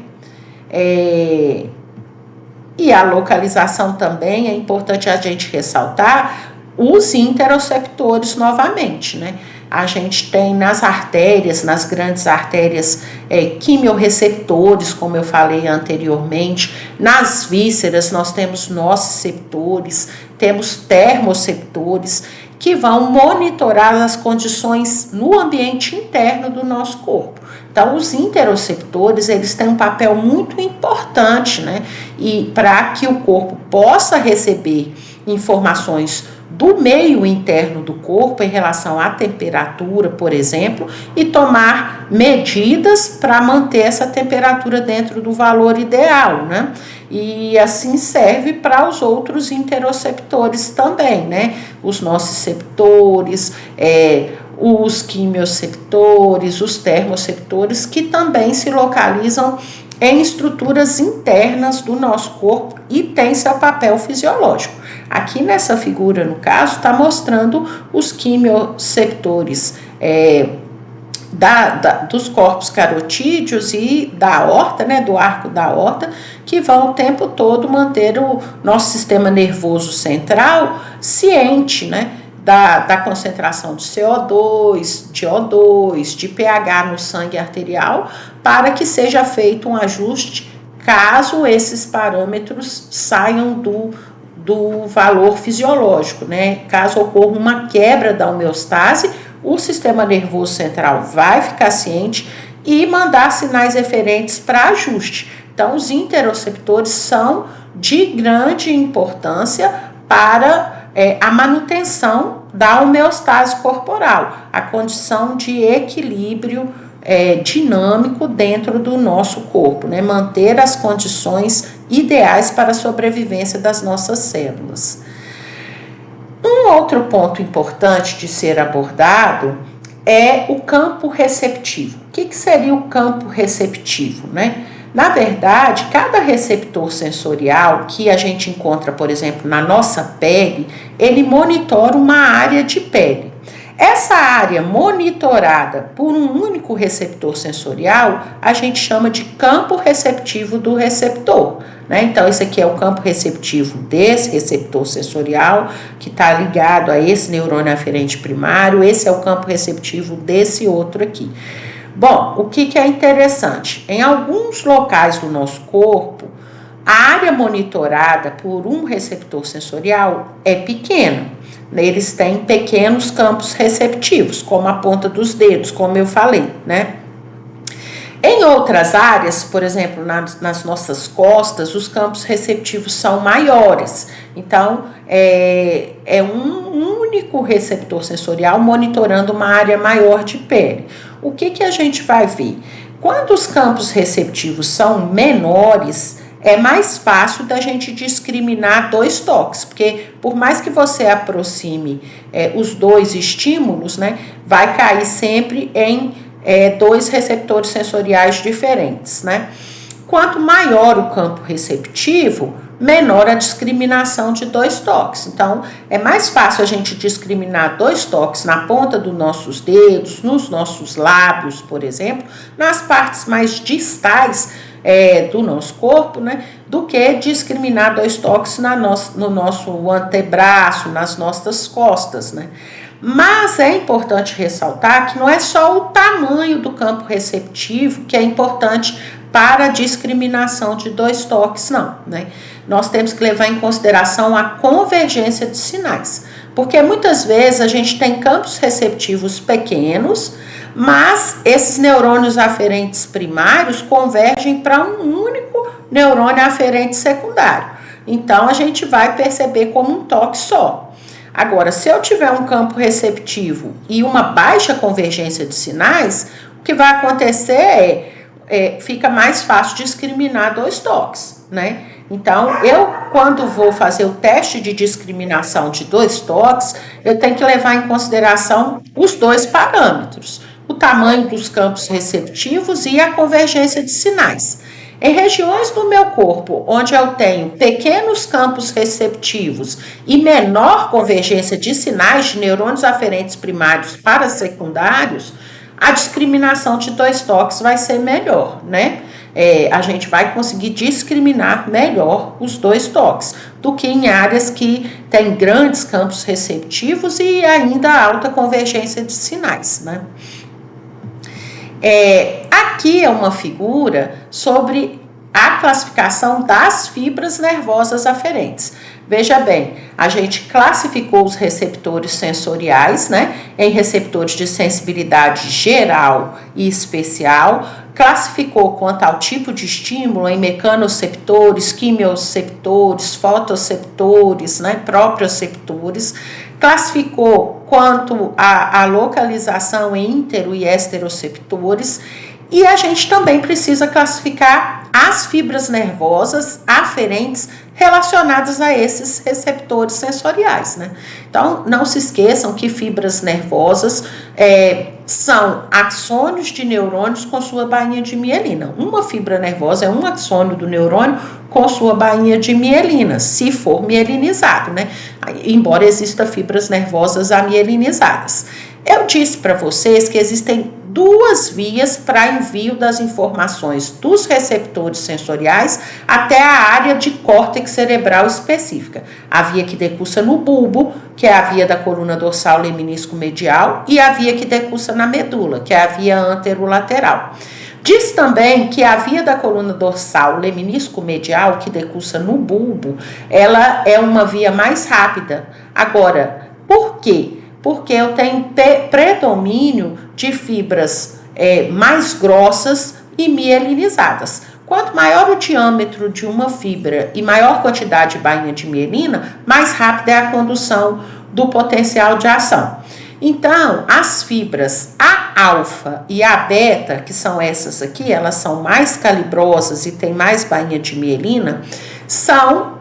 E a localização também é importante a gente ressaltar os interoceptores novamente, né? A gente tem nas artérias, nas grandes artérias, quimiorreceptores, como eu falei anteriormente. Nas vísceras, nós temos nociceptores, temos termoceptores, que vão monitorar as condições no ambiente interno do nosso corpo. Então, os interoceptores, eles têm um papel muito importante, né? E para que o corpo possa receber informações do meio interno do corpo em relação à temperatura, por exemplo, e tomar medidas para manter essa temperatura dentro do valor ideal, né? E assim serve para os outros interoceptores também, né? Os nociceptores, os quimioceptores, os termoceptores, que também se localizam em estruturas internas do nosso corpo e tem seu papel fisiológico. Aqui nessa figura, no caso, está mostrando os quimioceptores dos corpos carotídeos e da aorta, né, do arco da aorta, que vão o tempo todo manter o nosso sistema nervoso central ciente, né, da concentração de CO2, de O2, de pH no sangue arterial, para que seja feito um ajuste caso esses parâmetros saiam do valor fisiológico, né? Caso ocorra uma quebra da homeostase, o sistema nervoso central vai ficar ciente e mandar sinais referentes para ajuste. Então, os interoceptores são de grande importância para a manutenção da homeostase corporal, a condição de equilíbrio dinâmico dentro do nosso corpo, né? Manter as condições ideais para a sobrevivência das nossas células. Um outro ponto importante de ser abordado é o campo receptivo. O que seria o campo receptivo, né? Na verdade, cada receptor sensorial que a gente encontra, por exemplo, na nossa pele, ele monitora uma área de pele. Essa área monitorada por um único receptor sensorial, a gente chama de campo receptivo do receptor, né? Então, esse aqui é o campo receptivo desse receptor sensorial, que está ligado a esse neurônio aferente primário, esse é o campo receptivo desse outro aqui. Bom, o que é interessante? Em alguns locais do nosso corpo, a área monitorada por um receptor sensorial é pequena. Eles têm pequenos campos receptivos, como a ponta dos dedos, como eu falei, né? Em outras áreas, por exemplo, nas nossas costas, os campos receptivos são maiores. Então, é um único receptor sensorial monitorando uma área maior de pele. O que a gente vai ver? Quando os campos receptivos são menores, é mais fácil da gente discriminar dois toques, porque por mais que você aproxime os dois estímulos, né, vai cair sempre em dois receptores sensoriais diferentes, né? Quanto maior o campo receptivo, menor a discriminação de dois toques. Então, é mais fácil a gente discriminar dois toques na ponta dos nossos dedos, nos nossos lábios, por exemplo, nas partes mais distais do nosso corpo, né, do que discriminar dois toques no nosso antebraço, nas nossas costas, né. Mas é importante ressaltar que não é só o tamanho do campo receptivo que é importante para a discriminação de dois toques, não, né? Nós temos que levar em consideração a convergência de sinais, porque muitas vezes a gente tem campos receptivos pequenos, mas esses neurônios aferentes primários convergem para um único neurônio aferente secundário. Então, a gente vai perceber como um toque só. Agora, se eu tiver um campo receptivo e uma baixa convergência de sinais, o que vai acontecer fica mais fácil discriminar dois toques, né? Então, quando vou fazer o teste de discriminação de dois toques, eu tenho que levar em consideração os dois parâmetros, o tamanho dos campos receptivos e a convergência de sinais. Em regiões do meu corpo onde eu tenho pequenos campos receptivos e menor convergência de sinais de neurônios aferentes primários para secundários, a discriminação de dois toques vai ser melhor, né? A gente vai conseguir discriminar melhor os dois toques do que em áreas que tem grandes campos receptivos e ainda alta convergência de sinais, né? Aqui é uma figura sobre a classificação das fibras nervosas aferentes. Veja bem, a gente classificou os receptores sensoriais, né, em receptores de sensibilidade geral e especial, classificou quanto ao tipo de estímulo em mecanoceptores, quimioceptores, fotoceptores, né, proprioceptores, classificou quanto à localização em intero e esteroceptores, e a gente também precisa classificar as fibras nervosas aferentes relacionadas a esses receptores sensoriais, né? Então, não se esqueçam que fibras nervosas são axônios de neurônios com sua bainha de mielina. Uma fibra nervosa é um axônio do neurônio com sua bainha de mielina, se for mielinizado, né? Embora existam fibras nervosas amielinizadas. Eu disse para vocês que existem duas vias para envio das informações dos receptores sensoriais até a área de córtex cerebral específica. A via que decursa no bulbo, que é a via da coluna dorsal leminisco medial, e a via que decursa na medula, que é a via anterolateral. Diz também que a via da coluna dorsal leminisco medial, que decursa no bulbo, ela é uma via mais rápida. Agora, por quê? Porque eu tenho predomínio de fibras mais grossas e mielinizadas. Quanto maior o diâmetro de uma fibra e maior quantidade de bainha de mielina, mais rápida é a condução do potencial de ação. Então, as fibras A-alfa e A-beta, que são essas aqui, elas são mais calibrosas e têm mais bainha de mielina, são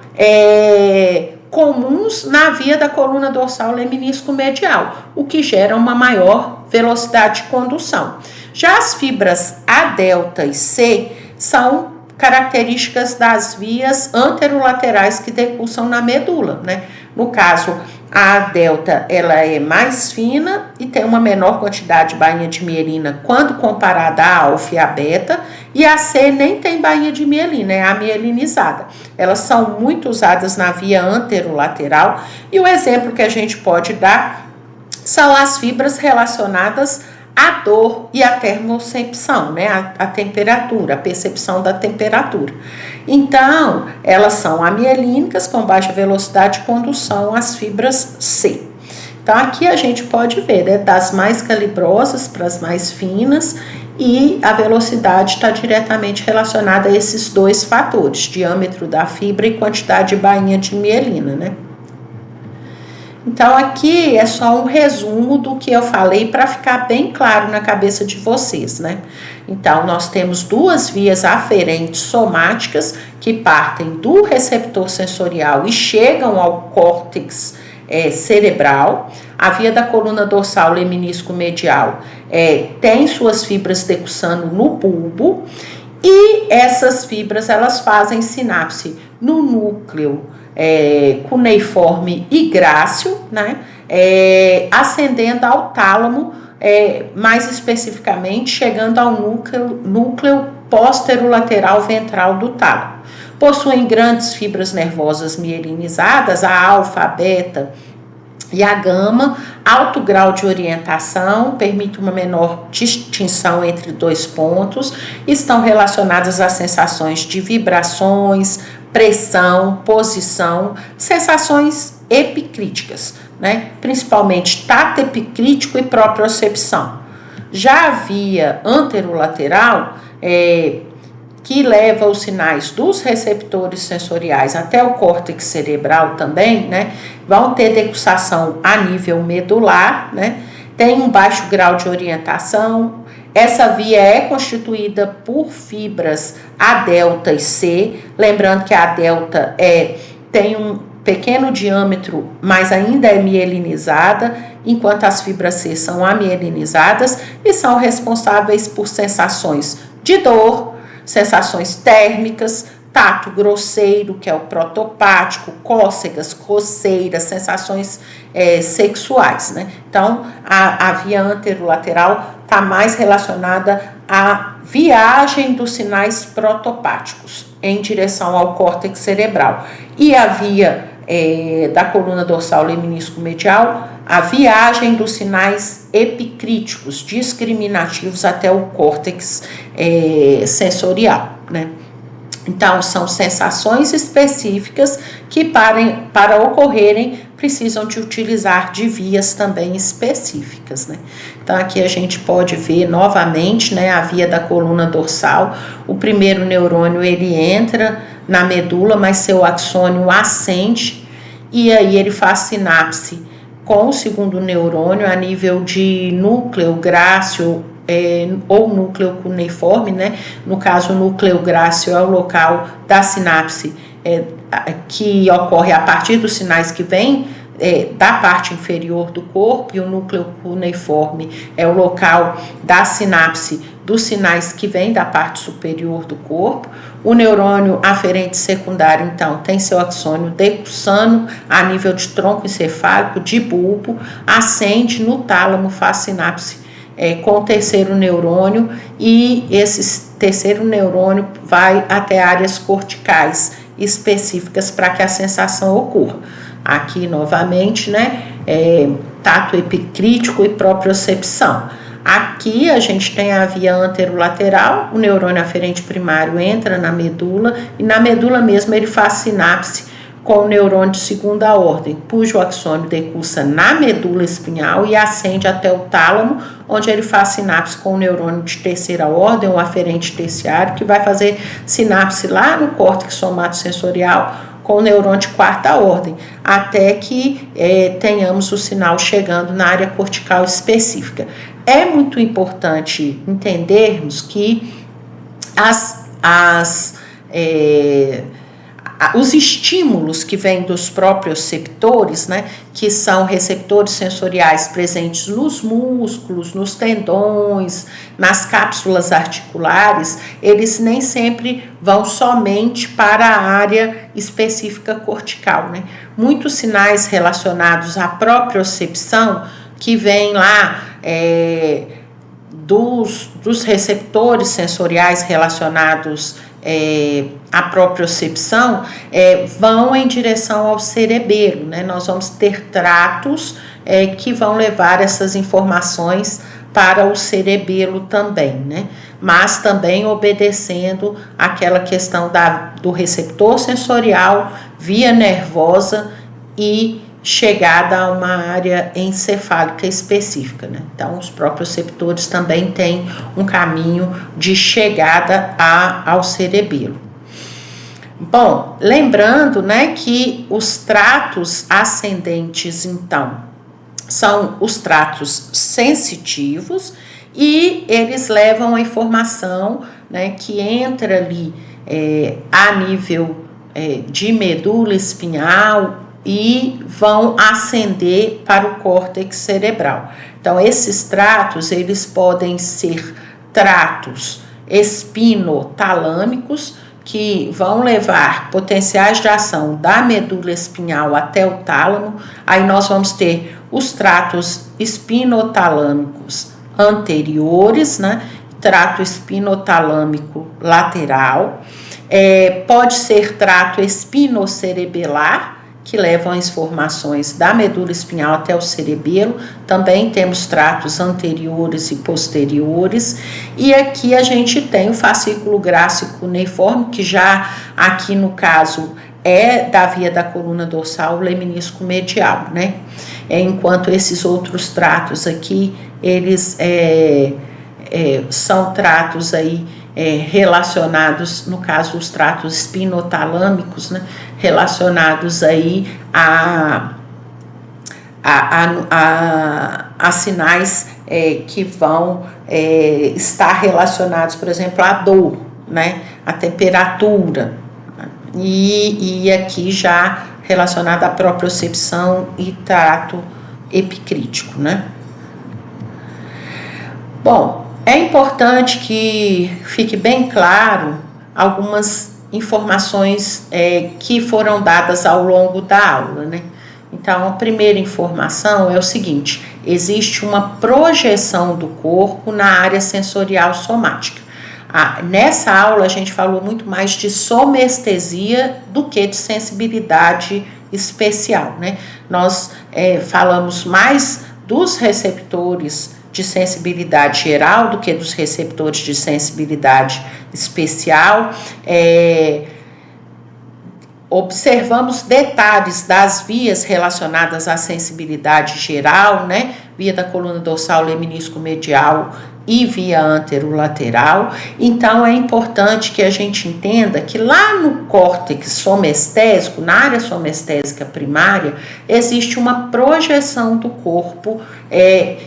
comuns na via da coluna dorsal leminisco medial, o que gera uma maior velocidade de condução. Já as fibras A delta e C são características das vias anterolaterais que decursam na medula, né? No caso, a delta ela é mais fina e tem uma menor quantidade de bainha de mielina quando comparada à alfa e à beta, e a C nem tem bainha de mielina, é amielinizada. Elas são muito usadas na via anterolateral, e o exemplo que a gente pode dar são as fibras relacionadas à dor e à termocepção, né? A temperatura, a percepção da temperatura. Então, elas são amielínicas com baixa velocidade de condução, as fibras C. Então, aqui a gente pode ver, né, das mais calibrosas para as mais finas, e a velocidade está diretamente relacionada a esses dois fatores, diâmetro da fibra e quantidade de bainha de mielina, né? Então, aqui é só um resumo do que eu falei para ficar bem claro na cabeça de vocês, né? Então, nós temos duas vias aferentes somáticas que partem do receptor sensorial e chegam ao córtex cerebral. A via da coluna dorsal leminisko medial tem suas fibras decussando no bulbo e essas fibras elas fazem sinapse no núcleo cuneiforme e grácil, né? Ascendendo ao tálamo, mais especificamente chegando ao núcleo posterolateral ventral do tálamo. Possuem grandes fibras nervosas mielinizadas, a alfa, a beta e a gama, alto grau de orientação, permite uma menor distinção entre dois pontos, estão relacionadas a sensações de vibrações, pressão, posição, sensações epicríticas, né? Principalmente tato epicrítico e propriocepção. Já a via anterolateral, que leva os sinais dos receptores sensoriais até o córtex cerebral também, né? Vão ter decussação a nível medular, né? Tem um baixo grau de orientação. Essa via é constituída por fibras A delta e C, lembrando que a delta tem um pequeno diâmetro, mas ainda é mielinizada, enquanto as fibras C são amielinizadas e são responsáveis por sensações de dor, sensações térmicas, tato grosseiro, que é o protopático, cócegas, coceiras, sensações sexuais, né? Então, a via anterolateral está mais relacionada à viagem dos sinais protopáticos em direção ao córtex cerebral. E a via da coluna dorsal leminisko medial, a viagem dos sinais epicríticos discriminativos até o córtex sensorial, né? Então, são sensações específicas que, para ocorrerem, precisam de utilizar de vias também específicas, né? Então, aqui a gente pode ver novamente, né, a via da coluna dorsal. O primeiro neurônio, ele entra na medula, mas seu axônio ascende, e aí ele faz sinapse com o segundo neurônio a nível de núcleo grácil ou núcleo cuneiforme, né? No caso, o núcleo grácil é o local da sinapse que ocorre a partir dos sinais que vêm da parte inferior do corpo, e o núcleo cuneiforme é o local da sinapse dos sinais que vêm da parte superior do corpo. O neurônio aferente secundário, então, tem seu axônio decussando a nível de tronco encefálico, de bulbo, ascende no tálamo, faz sinapse com o terceiro neurônio, e esse terceiro neurônio vai até áreas corticais específicas para que a sensação ocorra. Aqui, novamente, né, tato epicrítico e propriocepção. Aqui a gente tem a via anterolateral, o neurônio aferente primário entra na medula, e na medula mesmo ele faz sinapse com o neurônio de segunda ordem, cujo axônio decursa na medula espinhal e ascende até o tálamo, onde ele faz sinapse com o neurônio de terceira ordem, o aferente terciário, que vai fazer sinapse lá no córtex somatosensorial com o neurônio de quarta ordem, até que tenhamos o sinal chegando na área cortical específica. É muito importante entendermos que os estímulos que vêm dos proprioceptores, né, que são receptores sensoriais presentes nos músculos, nos tendões, nas cápsulas articulares, eles nem sempre vão somente para a área específica cortical, né? Muitos sinais relacionados à propriocepção que vêm lá dos receptores sensoriais relacionados a propriocepção vão em direção ao cerebelo, né? Nós vamos ter tratos que vão levar essas informações para o cerebelo também, né? Mas também obedecendo aquela questão do receptor sensorial, via nervosa e chegada a uma área encefálica específica, né? Então, os proprioceptores também têm um caminho de chegada ao cerebelo. Bom, lembrando, né, que os tratos ascendentes, então, são os tratos sensitivos e eles levam a informação, né, que entra ali a nível de medula espinhal e vão ascender para o córtex cerebral. Então, esses tratos, eles podem ser tratos espinotalâmicos, que vão levar potenciais de ação da medula espinhal até o tálamo. Aí nós vamos ter os tratos espinotalâmicos anteriores, né? Trato espinotalâmico lateral. Pode ser trato espinocerebelar, que levam as informações da medula espinhal até o cerebelo. Também temos tratos anteriores e posteriores. E aqui a gente tem o fascículo grácil cuneiforme, que já aqui no caso é da via da coluna dorsal, o leminisco medial, né? Enquanto esses outros tratos aqui, eles são tratos aí relacionados, no caso os tratos espinotalâmicos, né, relacionados aí a sinais que vão estar relacionados, por exemplo, à dor, né, à temperatura, e aqui já relacionado à propriocepção e trato epicrítico, né. Bom, é importante que fique bem claro algumas informações que foram dadas ao longo da aula, né? Então, a primeira informação é o seguinte: existe uma projeção do corpo na área sensorial somática. Nessa aula, a gente falou muito mais de somestesia do que de sensibilidade especial, né? Nós falamos mais dos receptores de sensibilidade geral do que dos receptores de sensibilidade especial. Observamos detalhes das vias relacionadas à sensibilidade geral, né? Via da coluna dorsal, leminisco medial e via anterolateral. Então, é importante que a gente entenda que lá no córtex somestésico, na área somestésica primária, existe uma projeção do corpo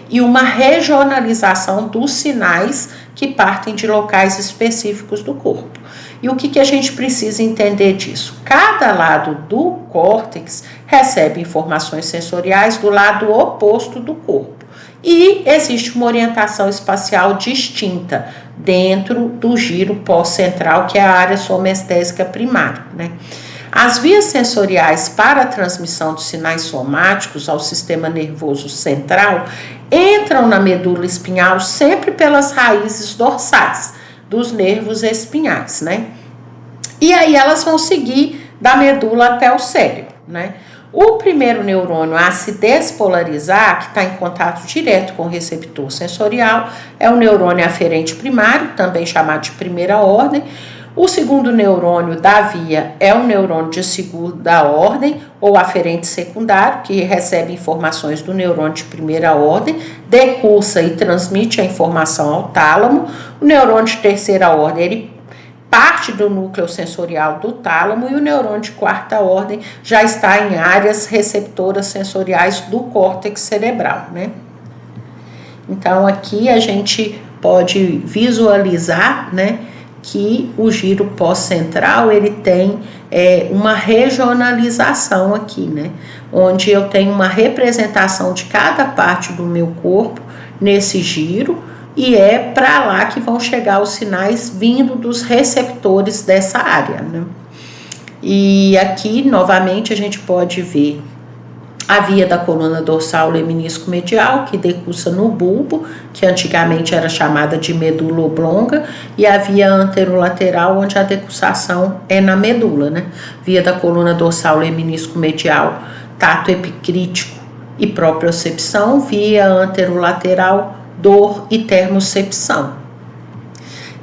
e uma regionalização dos sinais que partem de locais específicos do corpo. E o que a gente precisa entender disso? Cada lado do córtex recebe informações sensoriais do lado oposto do corpo. E existe uma orientação espacial distinta dentro do giro pós-central, que é a área somestésica primária, né? As vias sensoriais para a transmissão de sinais somáticos ao sistema nervoso central entram na medula espinhal sempre pelas raízes dorsais dos nervos espinhais, né? E aí elas vão seguir da medula até o cérebro, né? O primeiro neurônio a se despolarizar, que está em contato direto com o receptor sensorial, é o neurônio aferente primário, também chamado de primeira ordem. O segundo neurônio da via é o neurônio de segunda ordem, ou aferente secundário, que recebe informações do neurônio de primeira ordem, decursa e transmite a informação ao tálamo. O neurônio de terceira ordem, ele parte do núcleo sensorial do tálamo, e o neurônio de quarta ordem já está em áreas receptoras sensoriais do córtex cerebral, né? Então, aqui a gente pode visualizar, né, que o giro pós-central, ele tem uma regionalização aqui, né? Onde eu tenho uma representação de cada parte do meu corpo nesse giro, e é para lá que vão chegar os sinais vindo dos receptores dessa área, né? E aqui, novamente, a gente pode ver a via da coluna dorsal leminisco medial, que decursa no bulbo, que antigamente era chamada de medula oblonga, e a via anterolateral, onde a decursação é na medula, né? Via da coluna dorsal leminisco medial, tato epicrítico e propriocepção, via anterolateral, dor e termocepção.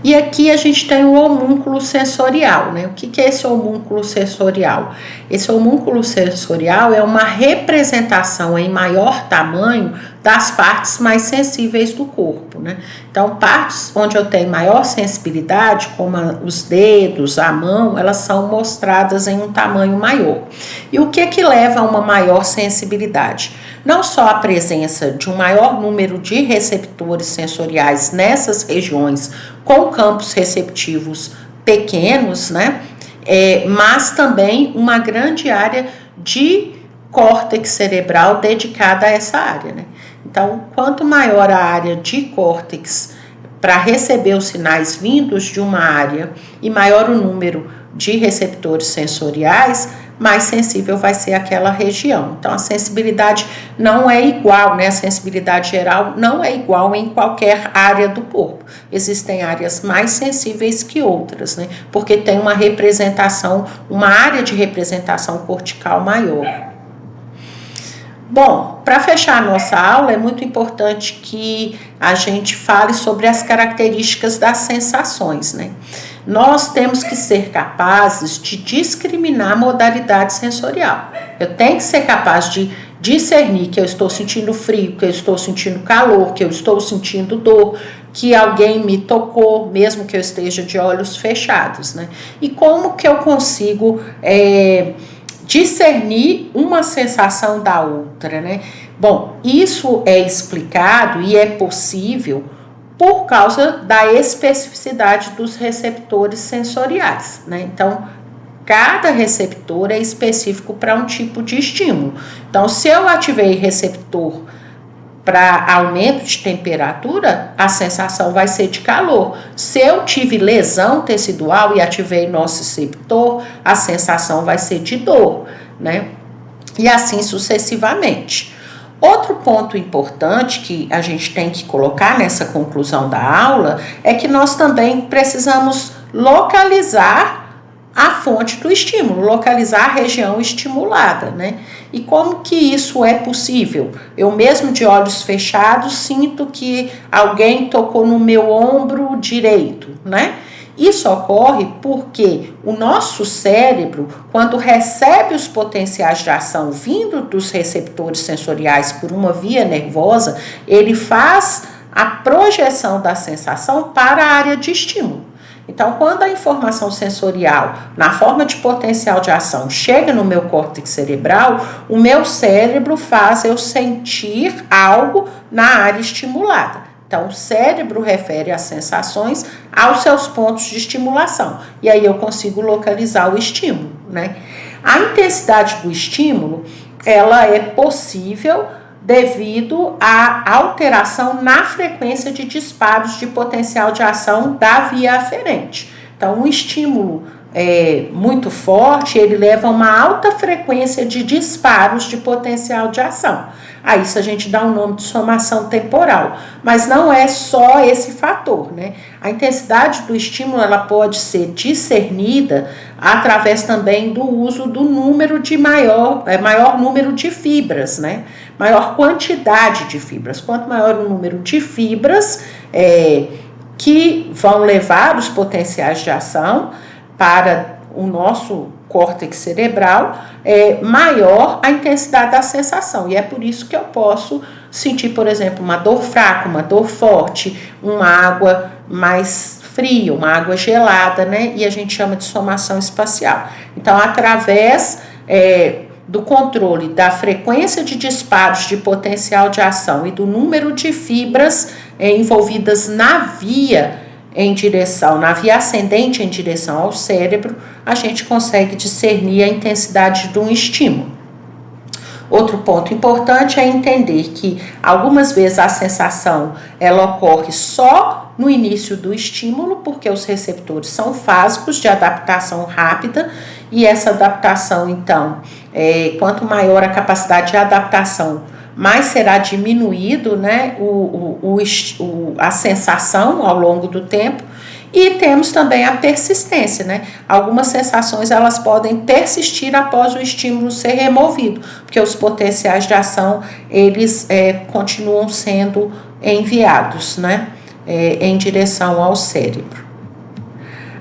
E aqui a gente tem o homúnculo sensorial, né? O que é esse homúnculo sensorial? Esse homúnculo sensorial é uma representação em maior tamanho das partes mais sensíveis do corpo, né? Então, partes onde eu tenho maior sensibilidade, como os dedos, a mão, elas são mostradas em um tamanho maior. E o que leva a uma maior sensibilidade? Não só a presença de um maior número de receptores sensoriais nessas regiões com campos receptivos pequenos, né? Mas também uma grande área de córtex cerebral dedicada a essa área, né? Então, quanto maior a área de córtex para receber os sinais vindos de uma área e maior o número de receptores sensoriais, mais sensível vai ser aquela região. Então, a sensibilidade não é igual, né? A sensibilidade geral não é igual em qualquer área do corpo. Existem áreas mais sensíveis que outras, né? Porque tem uma representação, uma área de representação cortical maior. Bom, para fechar a nossa aula, é muito importante que a gente fale sobre as características das sensações, né? Nós temos que ser capazes de discriminar a modalidade sensorial. Eu tenho que ser capaz de discernir que eu estou sentindo frio, que eu estou sentindo calor, que eu estou sentindo dor, que alguém me tocou, mesmo que eu esteja de olhos fechados, né? E como que eu consigo discernir uma sensação da outra, né? Bom, isso é explicado e é possível por causa da especificidade dos receptores sensoriais, né? Então, cada receptor é específico para um tipo de estímulo. Então, se eu ativei receptor para aumento de temperatura, a sensação vai ser de calor. Se eu tive lesão tecidual e ativei nociceptor, a sensação vai ser de dor, né? E assim sucessivamente. Outro ponto importante que a gente tem que colocar nessa conclusão da aula é que nós também precisamos localizar a fonte do estímulo, localizar a região estimulada, né? E como que isso é possível? Eu mesmo de olhos fechados sinto que alguém tocou no meu ombro direito, né? Isso ocorre porque o nosso cérebro, quando recebe os potenciais de ação vindo dos receptores sensoriais por uma via nervosa, ele faz a projeção da sensação para a área de estímulo. Então, quando a informação sensorial, na forma de potencial de ação, chega no meu córtex cerebral, o meu cérebro faz eu sentir algo na área estimulada. Então, o cérebro refere as sensações aos seus pontos de estimulação. E aí eu consigo localizar o estímulo, né? A intensidade do estímulo, ela é possível devido à alteração na frequência de disparos de potencial de ação da via aferente. Então, um estímulo muito forte, ele leva a uma alta frequência de disparos de potencial de ação. A isso a gente dá um nome de somação temporal, mas não é só esse fator, né? A intensidade do estímulo, ela pode ser discernida através também do uso do número de maior número de fibras, né? Maior quantidade de fibras. Quanto maior o número de fibras que vão levar os potenciais de ação para o nosso córtex cerebral, maior a intensidade da sensação. E é por isso que eu posso sentir, por exemplo, uma dor fraca, uma dor forte, uma água mais fria, uma água gelada, né? E a gente chama de somação espacial. Então, através do controle da frequência de disparos de potencial de ação e do número de fibras envolvidas na via ascendente em direção ao cérebro, a gente consegue discernir a intensidade de um estímulo. Outro ponto importante é entender que algumas vezes a sensação ela ocorre só no início do estímulo, porque os receptores são fásicos de adaptação rápida, e essa adaptação, então, quanto maior a capacidade de adaptação, mais será diminuído, né, a sensação ao longo do tempo. E temos também a persistência, né? Algumas sensações elas podem persistir após o estímulo ser removido, porque os potenciais de ação eles continuam sendo enviados, né, em direção ao cérebro.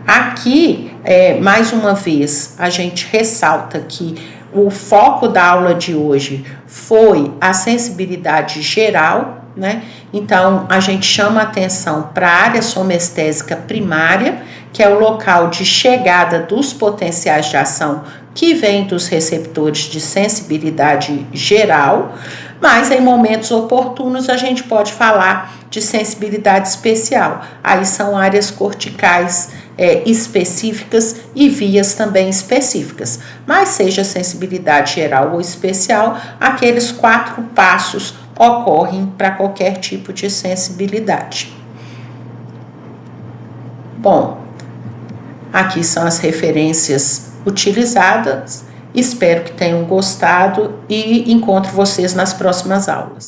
Aqui, mais uma vez, a gente ressalta que o foco da aula de hoje foi a sensibilidade geral, né? Então, a gente chama atenção para a área somestésica primária, que é o local de chegada dos potenciais de ação que vem dos receptores de sensibilidade geral, mas em momentos oportunos a gente pode falar de sensibilidade especial. Aí são áreas corticais específicas e vias também específicas. Mas seja sensibilidade geral ou especial, aqueles 4 passos ocorrem para qualquer tipo de sensibilidade. Bom, aqui são as referências utilizadas. Espero que tenham gostado e encontro vocês nas próximas aulas.